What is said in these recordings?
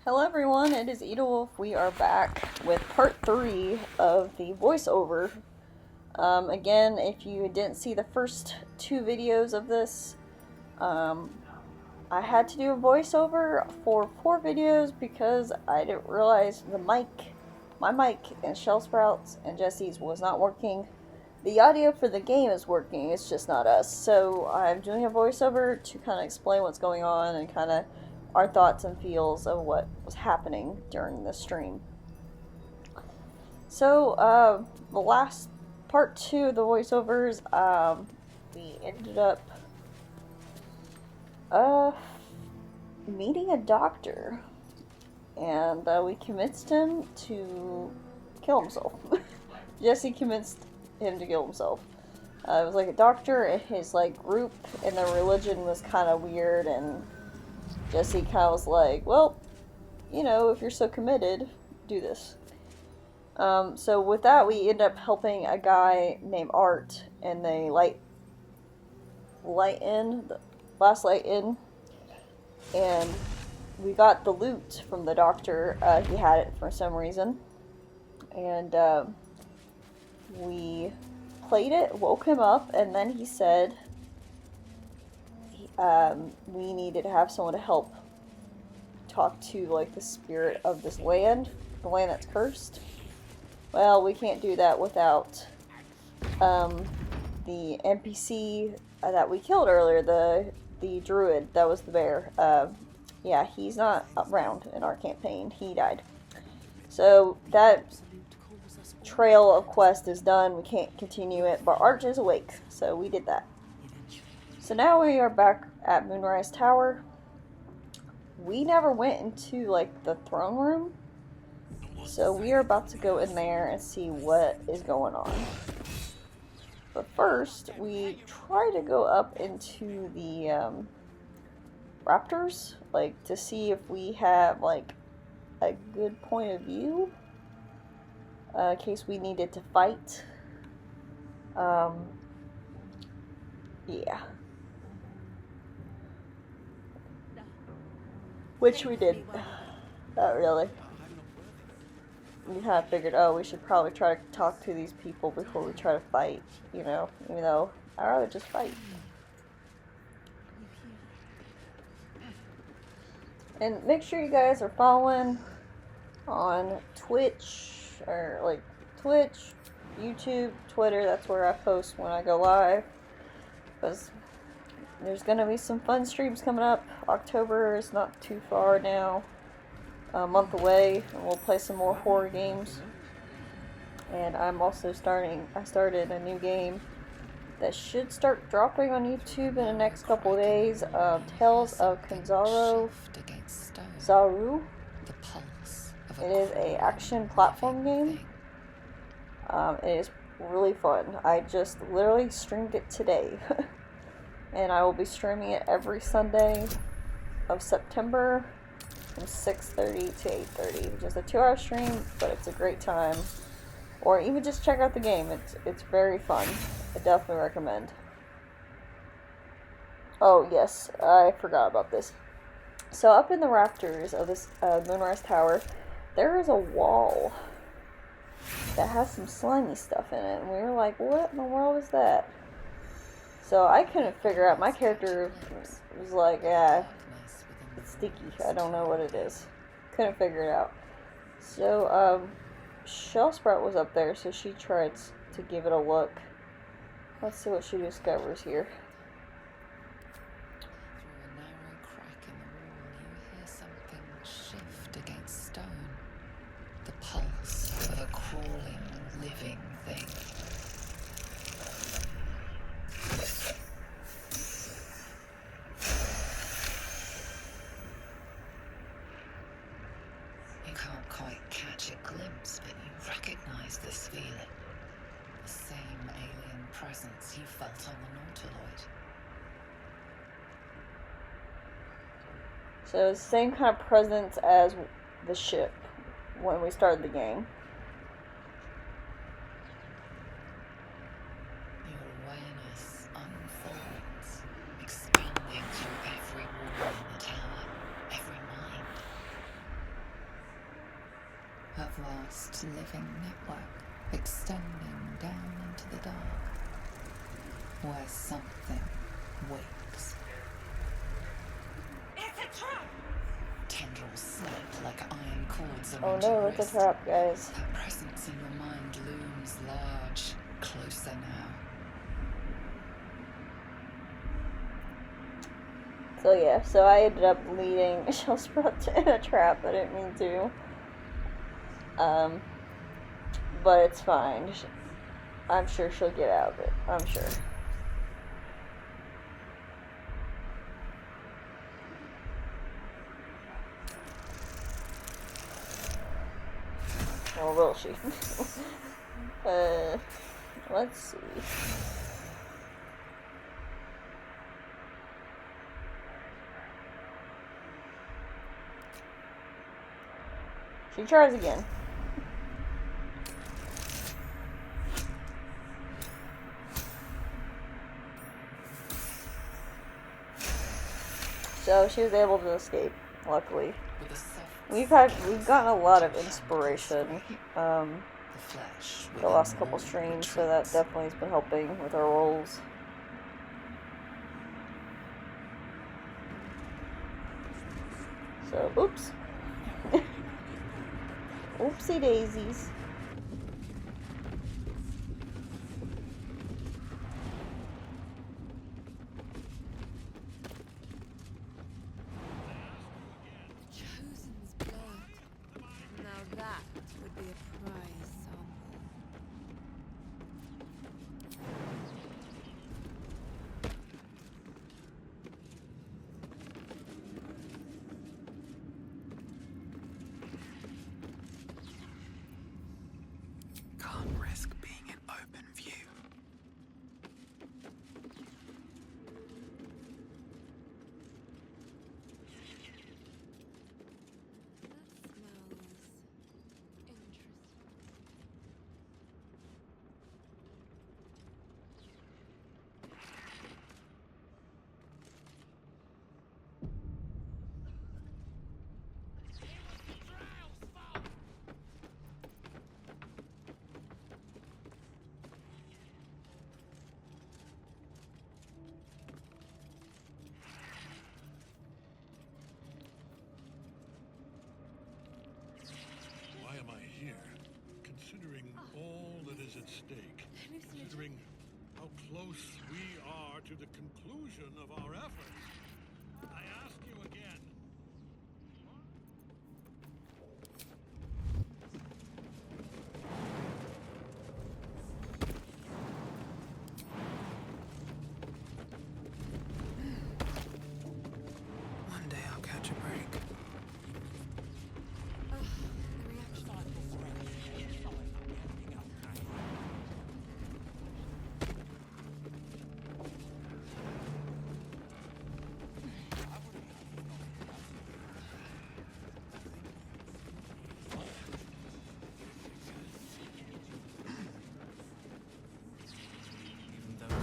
Hello everyone, it is Eda Wolf. We are back with part 3 of the voiceover. Again, if you didn't see the first 2 videos of this, I had to do a voiceover for 4 videos because I didn't realize my mic and Shell Sprouts and Jesse's was not working. The audio for the game is working, it's just not us. So I'm doing a voiceover to kind of explain what's going on and kind of our thoughts and feels of what was happening during the stream. So, the last part 2 of the voiceovers, we ended up meeting a doctor, and we convinced him to kill himself. Jesse convinced him to kill himself. It was like a doctor and his group and their religion was kind of weird, and Jesse kind of was like, well, you know, if you're so committed, do this. So with that, we end up helping a guy named Art, and they light in, the last light in, and we got the loot from the doctor. He had it for some reason, and we played it, woke him up, and then he said we needed to have someone to help talk to the spirit of this land, the land that's cursed. Well, we can't do that without the NPC that we killed earlier, the druid that was the bear. Yeah, he's not around in our campaign. He died. So that trail of quest is done. We can't continue it, but Arch is awake, so we did that. So now we are back at Moonrise Tower. We never went into the throne room, so we are about to go in there and see what is going on. But first, we try to go up into the raptors, to see if we have a good point of view in case we needed to fight. Yeah. Which we did. Not really. We kind of figured, oh, we should probably try to talk to these people before we try to fight, you know, even though I'd rather just fight. And make sure you guys are following on Twitch, or Twitch, YouTube, Twitter. That's where I post when I go live, because there's gonna be some fun streams coming up. October is not too far now, a month away, and we'll play some more horror games. And I'm also I started a new game that should start dropping on YouTube in the next couple of days. Tales of Kanzaro Zaru. It is a action platform game. It is really fun. I just literally streamed it today. And I will be streaming it every Sunday of September from 6:30 to 8:30. Just a 2-hour stream, but it's a great time. Or even just check out the game. It's very fun. I definitely recommend. Oh yes, I forgot about this. So up in the rafters of this Moonrise Tower, there is a wall that has some slimy stuff in it. And we were like, what in the world is that? So I couldn't figure out. My character was like, yeah, it's sticky. I don't know what it is. Couldn't figure it out. So, Shell Sprout was up there, so she tried to give it a look. Let's see what she discovers here. Through a narrow crack in the wall, you hear something shift against stone. The pulse of a crawling, living thing. You can't quite catch a glimpse, but you recognize this feeling. The same alien presence you felt on the Nautiloid. So it's the same kind of presence as the ship when we started the game. Your awareness unfolds, expanding through every wall in the tower, every mind. A vast living network extending down into the dark, where something wakes. It's a trap! Tendrils snap like iron cords Oh around no, your it's a wrist. trap, guys. That presence in your mind looms large, closer now. So yeah, so I ended up leading Shellsprout in a trap. I didn't mean to. But it's fine. I'm sure she'll get out of it. I'm sure. Or will she? Let's see. She tries again. So she was able to escape, luckily. We've gotten a lot of inspiration the last couple streams, so that definitely has been helping with our rolls. So, oops. Oopsie daisies. Chosen's blood. Now that would be a prize sample. Can't risk being in open view. That smells interesting. Why am I here? Considering all that is at stake, considering how close we are to the conclusion of our efforts, I ask you again. One day I'll catch a break. The reaction. Even though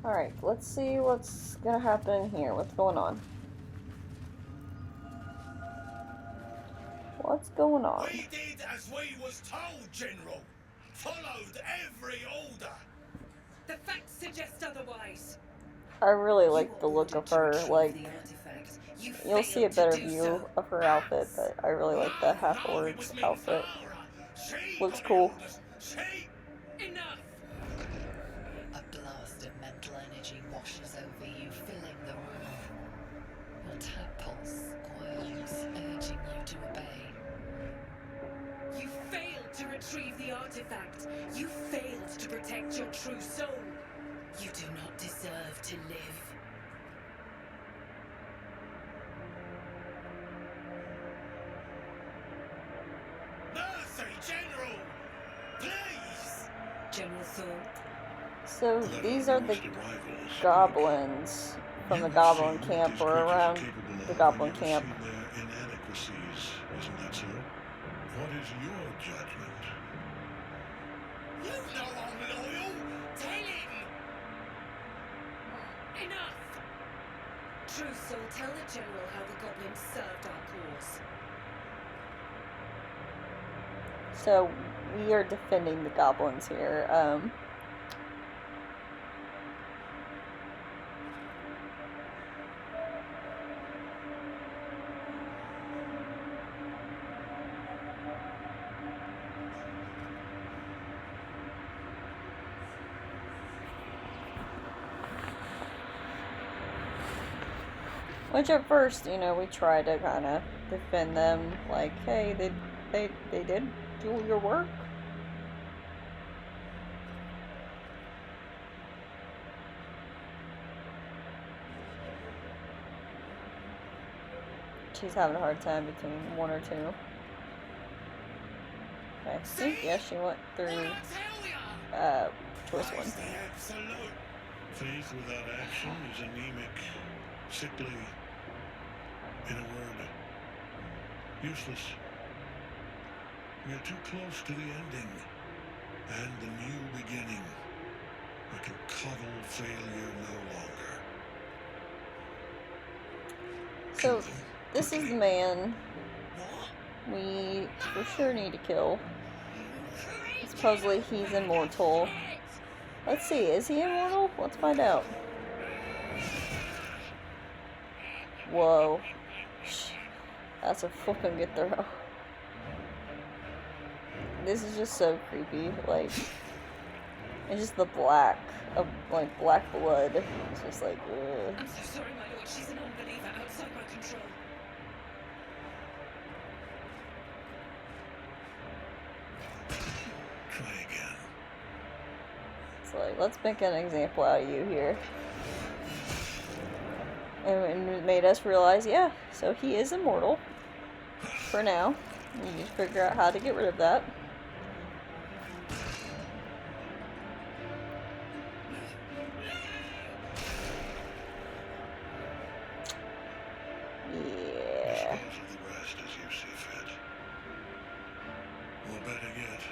Alright, let's see what's gonna happen here. What's going on? What's going on? We did as we was told, General. Followed every order. The facts suggest otherwise. I really like the look of her. Like, you'll see a better view of her outfit, but I really like the half-orc's outfit. Looks cool. Enough! A blast of mental energy washes over you, filling the room. Your tadpoles squirms, urging you to obey. You failed to retrieve the artifact. You failed to protect your true soul. You do not deserve to live. Mercy, General! Please! General Thor. So, these are the goblins from the goblin camp, or around the goblin camp. Their inadequacies, isn't that so? What is your judgment? You know I'm loyal! Tell him! Enough! true soul, tell the General how the goblins served our cause. So we are defending the goblins here. Which at first, you know, we tried to kind of defend them, like, hey, they did do your work. She's having a hard time between one or two. I think, yeah, she went through choice one. Faith without action is anemic, sickly, in a word, useless. We are too close to the ending and the new beginning. I can coddle failure no longer. So, this is the man we for sure need to kill. Supposedly he's immortal. Let's see, is he immortal? Let's find out. Whoa. That's a fucking good throw. This is just so creepy. Like, it's just the black of like black blood. It's just like, ugh. I'm so sorry, my lord. She's an unbeliever outside my control. Try again. It's like, let's make an example out of you here. And it made us realize, yeah, so he is immortal. For now. We need to figure out how to get rid of that. Yeah. Dispose of the rest as you see fit. Or better yet,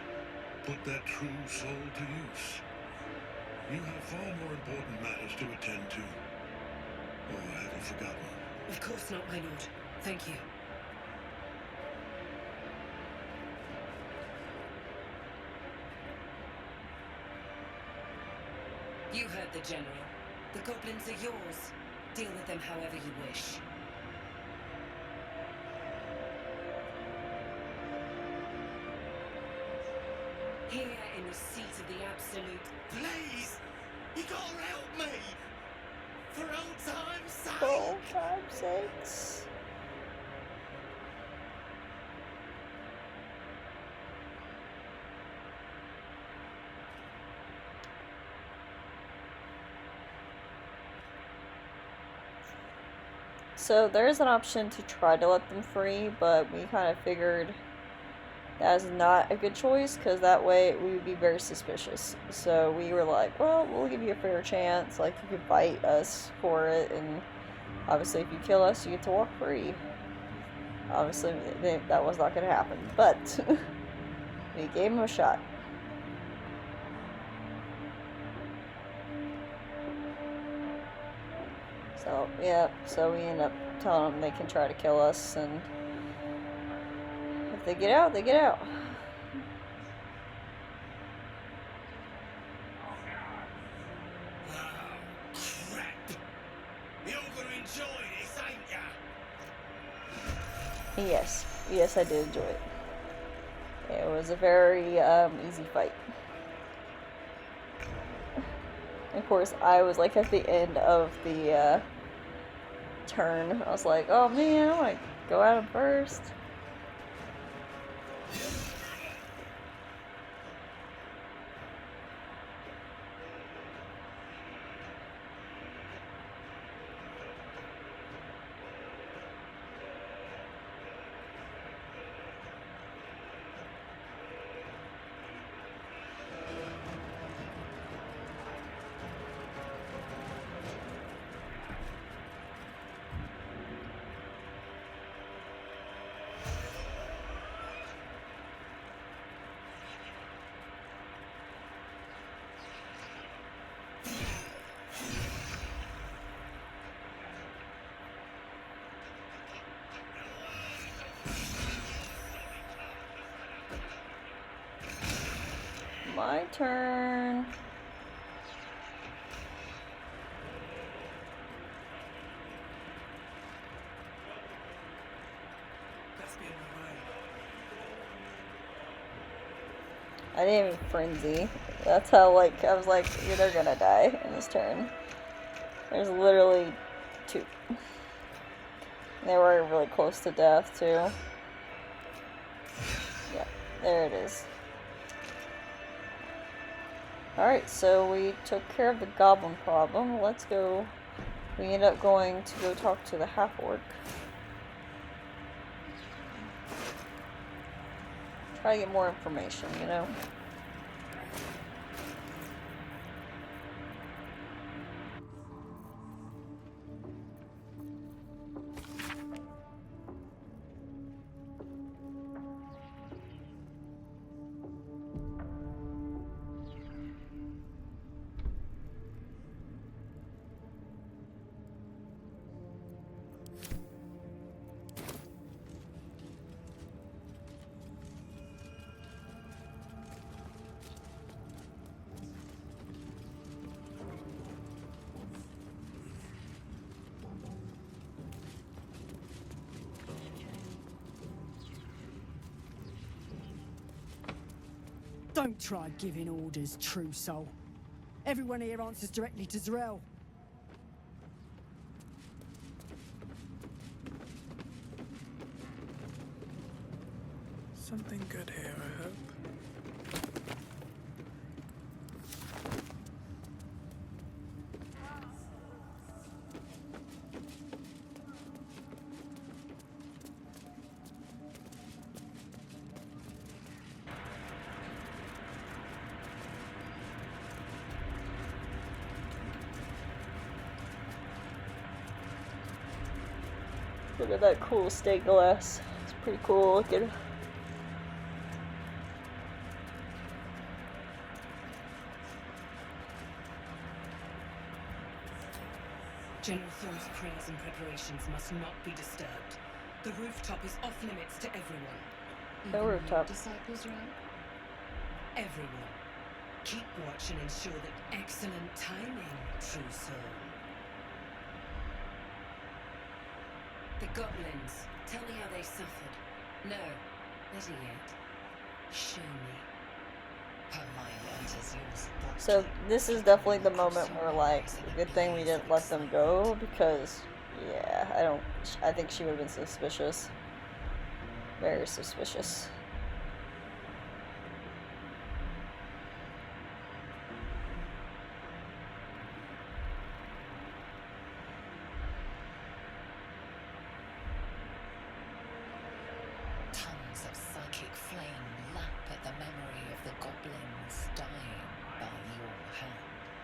put that true soul to use. You have far more important matters to attend to. Or have you forgotten? Of course not, my lord. Thank you. You heard the General. The goblins are yours. Deal with them however you wish. Here in the seat of the Absolute. Please! You gotta help me! For old time's sake! For old time's sakes. So there is an option to try to let them free, but we kind of figured that is not a good choice, because that way we would be very suspicious. So we were like, well, we'll give you a fair chance. Like, you could fight us for it, and obviously if you kill us, you get to walk free. Obviously, that was not going to happen, but we gave him a shot. So, yeah, so we end up telling them they can try to kill us, and if they get out, they get out. Oh, crap! You're gonna enjoy this, ain't ya? Yes, I did enjoy it. It was a very easy fight. Of course, I was like at the end of the turn. I was like, oh man, I want to go at him first. my turn. That's been my way. I didn't even frenzy. That's how, like, I was like, yeah, they're gonna die in this turn. There's literally 2. They were really close to death, too. Yeah, there it is. Alright, so we took care of the goblin problem. Let's go. We end up going to go talk to the half-orc. Try to get more information, you know? Don't try giving orders, true soul. Everyone here answers directly to Zrel. Something good here, I hope. Look at that cool stained glass. It's pretty cool looking. General Thorn's prayers and preparations must not be disturbed. The rooftop is off limits to everyone. The rooftop. Disciples, right? Everyone. Keep watch and ensure that excellent timing, true soul. The goblins. Tell me how they suffered. No, better yet. Show me. Her mind enters yours. So this is definitely the moment where, like, good thing we didn't let them go, because yeah, I think she would have been suspicious. Very suspicious. Tongues of psychic flame lap at the memory of the goblins dying by your hand.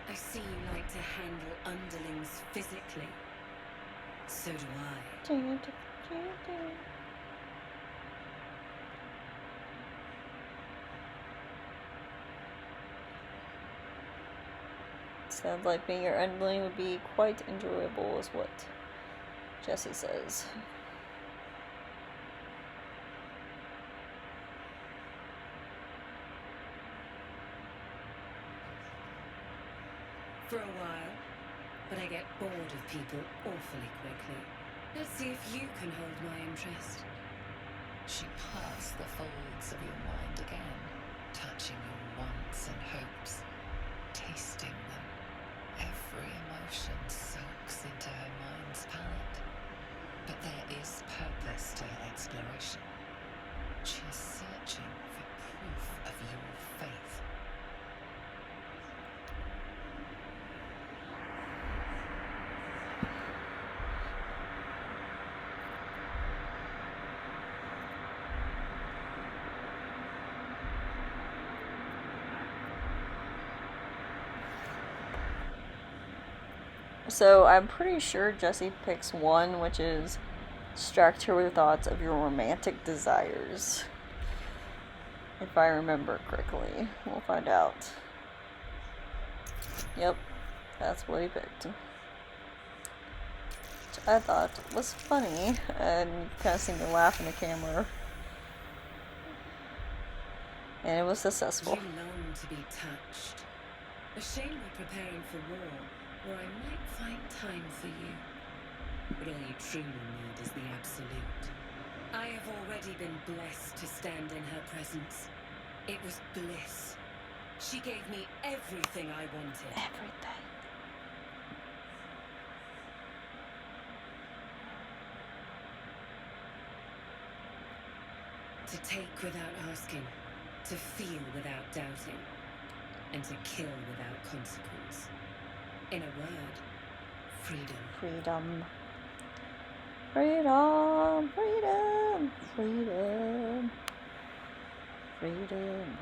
I see you like to handle underlings physically. So do I. Sounds like being your underling would be quite enjoyable, is what Jesse says. For a while, but I get bored of people awfully quickly. Let's see if you can hold my interest. She parts the folds of your mind again, touching your wants and hopes, tasting them. Every emotion soaks into her mind's palette. But there is purpose to her exploration. She is searching for proof of your faith. So I'm pretty sure Jesse picks 1, which is distract her with thoughts of your romantic desires. If I remember correctly. We'll find out. Yep, that's what he picked. Which I thought was funny, and you kind of seemed to laugh in the camera. And it was successful. You long to be touched. A shame we're preparing for war, where I might find time for you. But all you truly need is the absolute. I have already been blessed to stand in her presence. It was bliss. She gave me everything I wanted. Everything. To take without asking, to feel without doubting, and to kill without consequence. In a word, freedom. Freedom. Freedom. Freedom. Freedom. Freedom.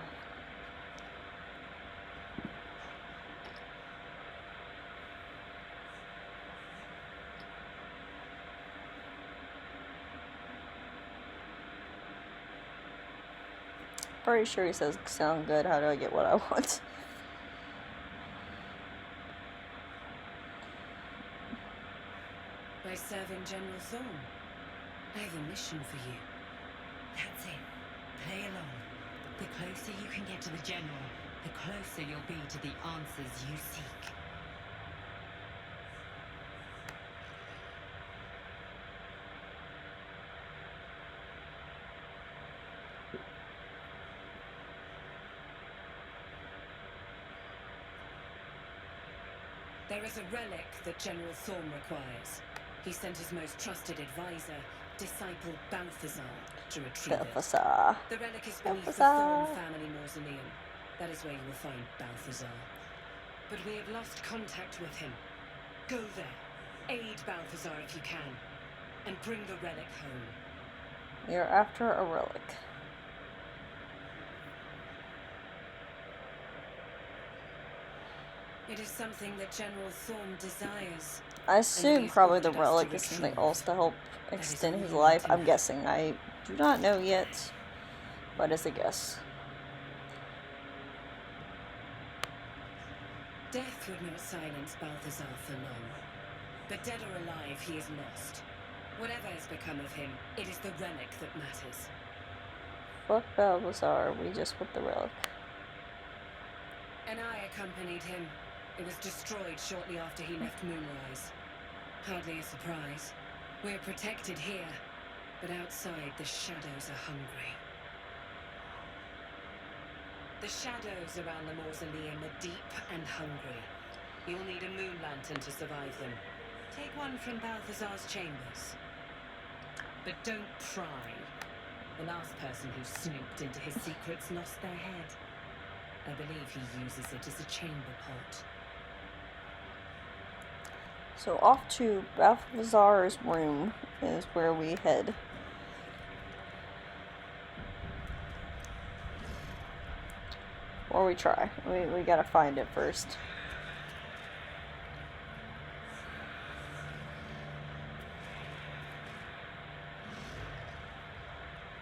Pretty sure he says, sound good, how do I get what I want? By serving General Thorne, I have a mission for you. That's it. Play along. The closer you can get to the General, the closer you'll be to the answers you seek. There is a relic that General Thorne requires. He sent his most trusted advisor, disciple Balthazar, to retrieve it. Balthazar. The relic is beneath the Balthazar. Thorne family mausoleum. That is where you will find Balthazar. But we have lost contact with him. Go there, aid Balthazar if you can, and bring the relic home. You're after a relic. It is something that General Thorne desires. I assume he's probably the ordered us to relic is something retrieve. else to help That is extend all his we life. need to I'm know. guessing. I do not know yet, but it's a guess. Death would not silence Balthazar for long. But dead or alive, he is lost. Whatever has become of him, it is the relic that matters. Fuck Balthazar, we just want the relic. And I accompanied him. It was destroyed shortly after he left Moonrise. Hardly a surprise. We're protected here, but outside the shadows are hungry. The shadows around the mausoleum are deep and hungry. You'll need a moon lantern to survive them. Take one from Balthazar's chambers. But don't pry. The last person who snooped into his secrets lost their head. I believe he uses it as a chamber pot. So off to Balthazar's room is where we head. Or we try. We gotta find it first.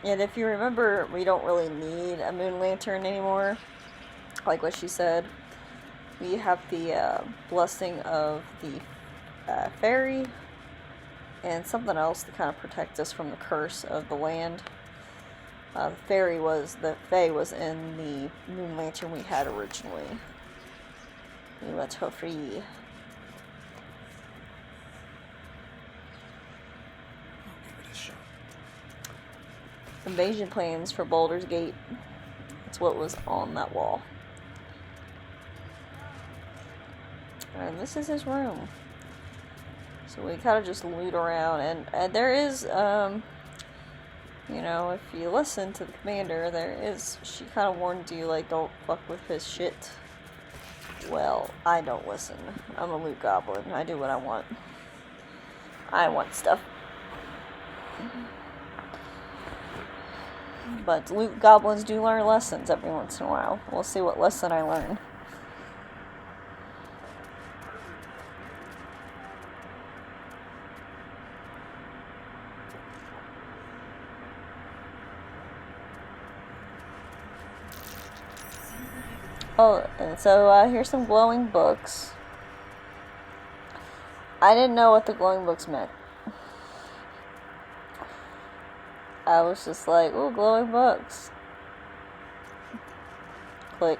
And if you remember, we don't really need a moon lantern anymore. Like what she said. We have the blessing of the fairy and something else to kind of protect us from the curse of the land. The fae was in the moon lantern we had originally. We let her free. I'll give it a shot. Invasion plans for Baldur's Gate. That's what was on that wall. And this is his room. So we kind of just loot around, and there is, you know, if you listen to the commander, she kind of warned you, like, don't fuck with his shit. Well, I don't listen. I'm a loot goblin. I do what I want. I want stuff. But loot goblins do learn lessons every once in a while. We'll see what lesson I learn. Oh, and so here's some glowing books. I didn't know what the glowing books meant. I was just like, ooh, glowing books. Click.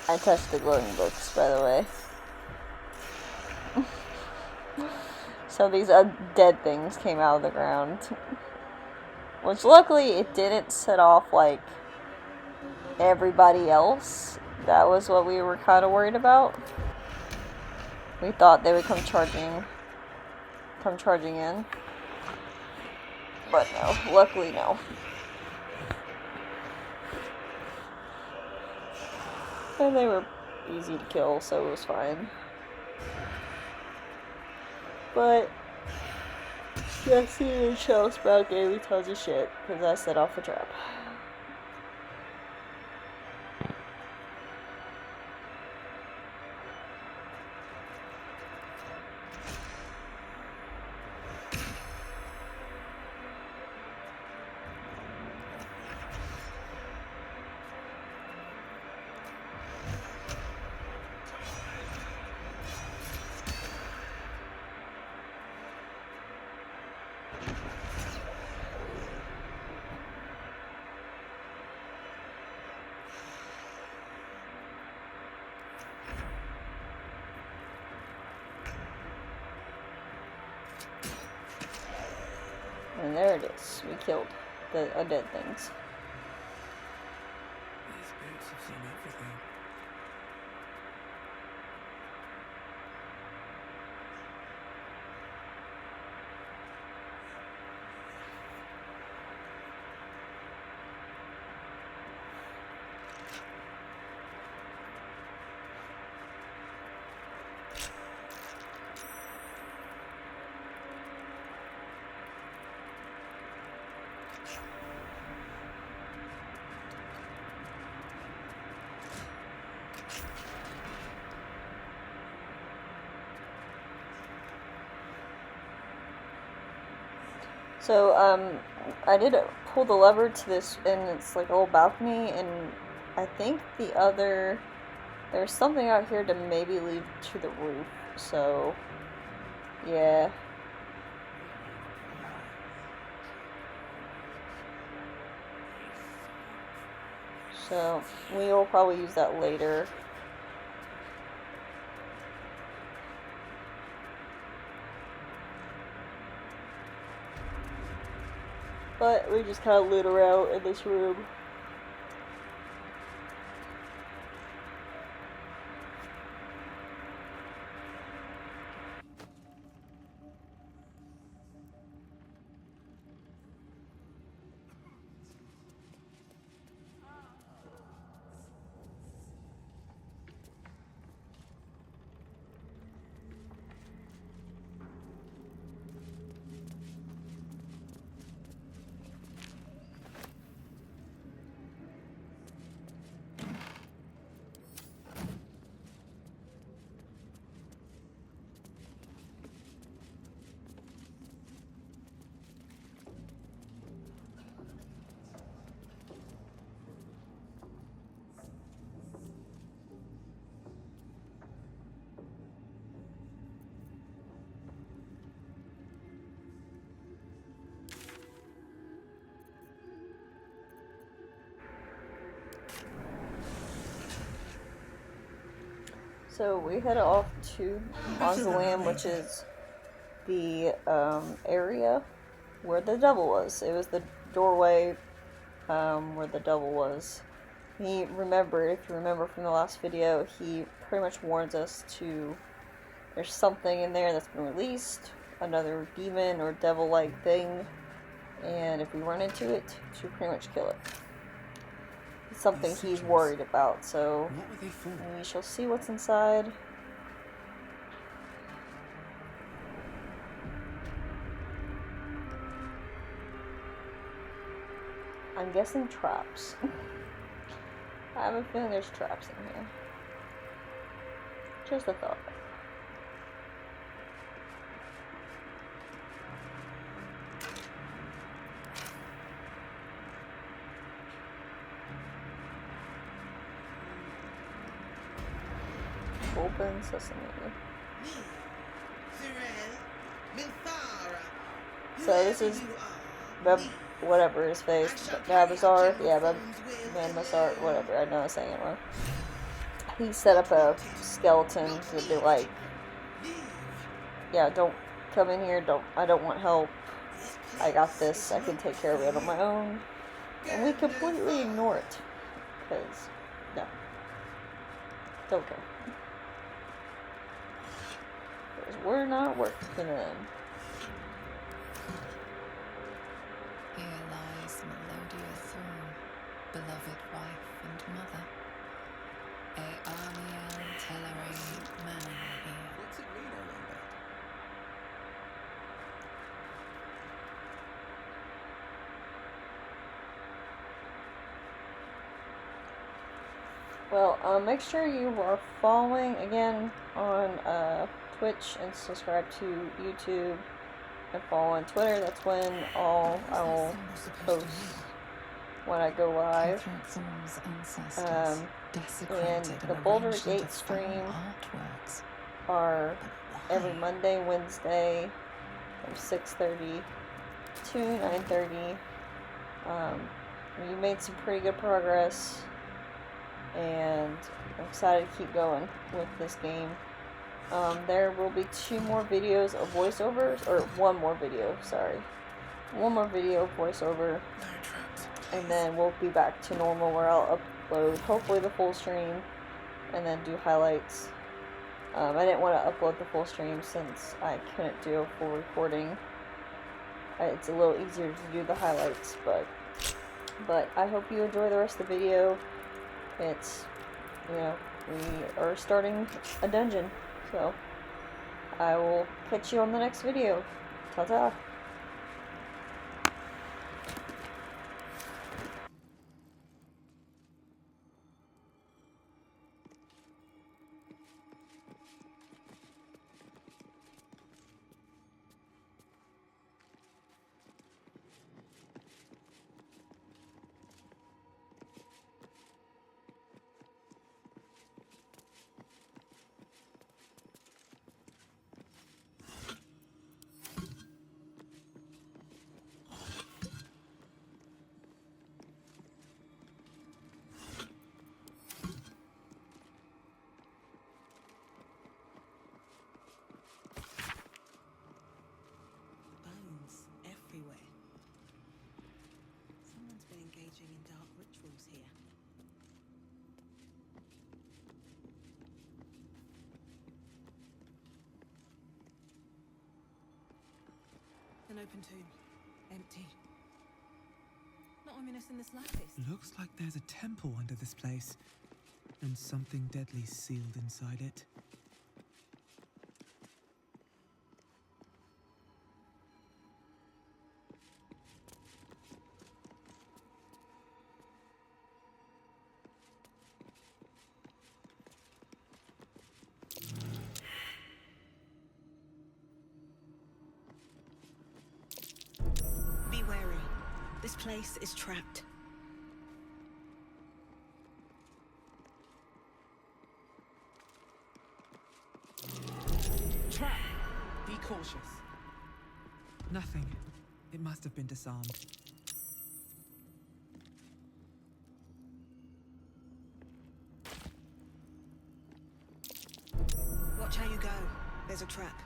I touched the glowing books, by the way. So these dead things came out of the ground. Which luckily it didn't set off like everybody else. That was what we were kind of worried about. We thought they would come charging in. But no, luckily no. And they were easy to kill, so it was fine. But Jesse and Shellsprout gave me tons of shit because I set off the trap. And there it is. We killed the undead things. These boots have seen everything. So, I did pull the lever to this, and it's like a little balcony, and I think there's something out here to maybe lead to the roof, so, yeah. So, we will probably use that later. But we just kind of loot around in this room. So we headed off to Mausoleum, which is the area where the devil was. It was the doorway where the devil was. If you remember from the last video, he pretty much warns us there's something in there that's been released, another demon or devil-like thing, and if we run into it, to pretty much kill it. It's something he's worried about, so What were they for? we shall see what's inside. I'm guessing traps. I have a feeling there's traps in here. Just a thought. Open sesame. So this is whatever his face, Babazar, yeah, Babazar, whatever, I know I'm saying it wrong. he set up a skeleton to be like, yeah, don't come in here, I don't want help. I got this, I can take care of it on my own. And we completely ignore it. Because, no. Don't care. Because we're not working for them. Here lies Melodia Thorn, beloved wife and mother. Armiel Tellerate man here. What's it mean, I wonder? Well, make sure you are following again on Twitch and subscribe to YouTube and follow on Twitter. That's when I will post when I go live. Ketheric Thorn's ancestors And the Baldur Gate stream are every Monday, Wednesday from 6:30 to 9:30. We made some pretty good progress, and I'm excited to keep going with this game. There will be 2 more videos of voiceovers, or 1 more video, sorry. 1 more video of voiceover, and then we'll be back to normal where I'll upload hopefully the full stream and then do highlights. I didn't want to upload the full stream since I couldn't do a full recording. It's a little easier to do the highlights, but I hope you enjoy the rest of the video. It's, you know, we are starting a dungeon, so I will catch you on the next video. Ta-ta! In dark rituals here. An open tomb. Empty. Not ominous in the slightest. Looks like there's a temple under this place, and something deadly sealed inside it. This place is trapped. Trap! Be cautious. Nothing. It must have been disarmed. Watch how you go. There's a trap.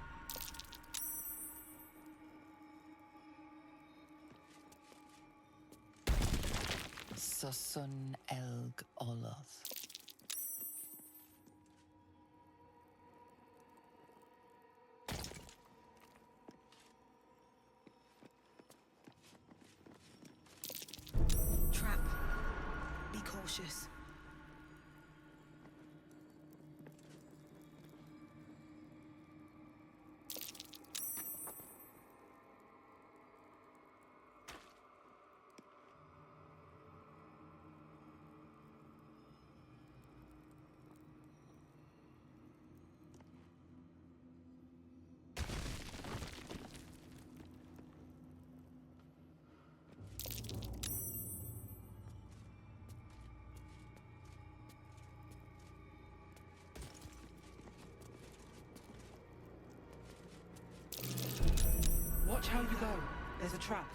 Sosun Elg Oloth. Trap. Be cautious. Watch how you go. There's a trap.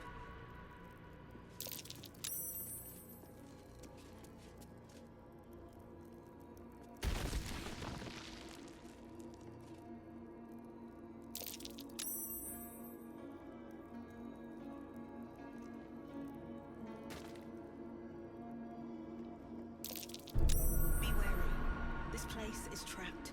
place is trapped.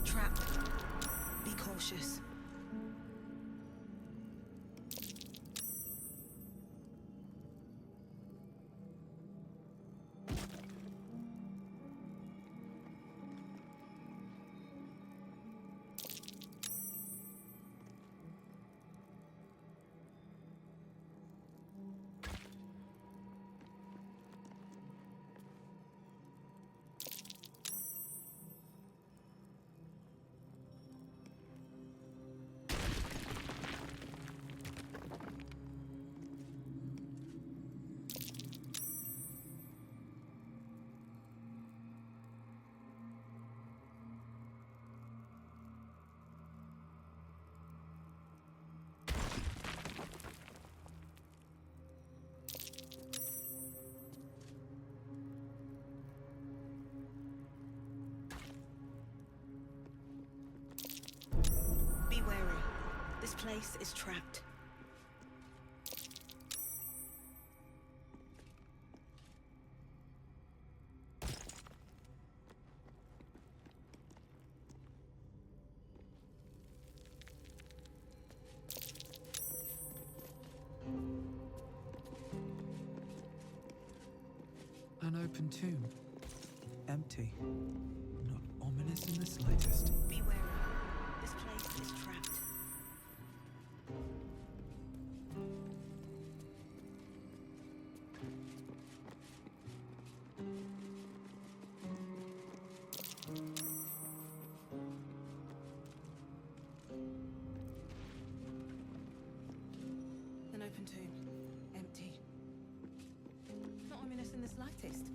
Trapped. Be cautious. Be wary. This place is trapped. An open tomb. Empty. Not ominous in the slightest. Be wary. This place is trapped. An open tomb. Empty. Not ominous in the slightest.